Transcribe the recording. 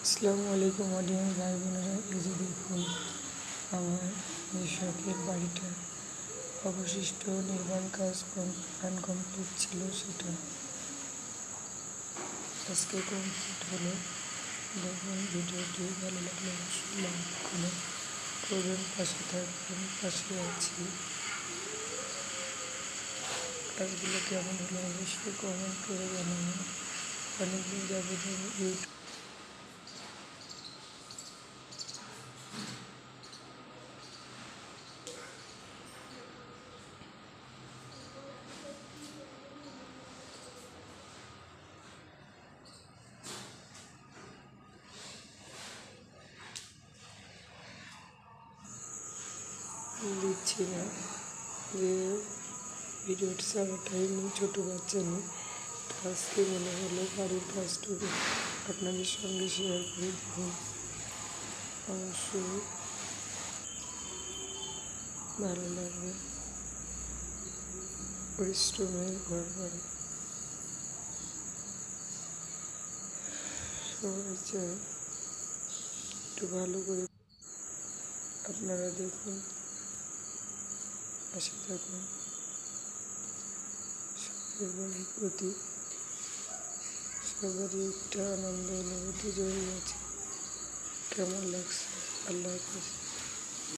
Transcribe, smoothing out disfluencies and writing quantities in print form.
আসসালামু আলাইকুম অডিয়েন্স ভাই বোনেরা, এই যে দেখুন আমার যে শখের বাড়িটা অবশিষ্ট নির্মাণ কাজ আনকমপ্লিট ছিল, সেটা আজকে কমপ্লিট হলো। দেখুন, ভিডিওটি ভালো লাগলে অবশ্যই লাইক কমেন্ট করবেন, পাশে থাকবেন, পাশে আছি। কাজগুলো কেমন হলো অবশ্যই কমেন্ট করে জানাবেন। অনেকদিন যাবত ইউটিউব দিচ্ছি না, যে ভিডিওটি সারাটাই নেই, ছোটো বাচ্চা নেই। আজকে মনে হলো বাড়ির কাজটুকু আপনাদের সঙ্গে শেয়ার করে দেখুন, অবশ্যই ভালো লাগবে। পরিশ্রমের ঘর বাড়ি সবাই চায় একটু ভালো করে। আপনারা দেখুন, পাশে থাকুন। সবার বাড়ির প্রতি সবারই একটা আনন্দ অনুভূতি জড়িয়ে আছে। কেমন লাগছে? আল্লাহ হাফেজ।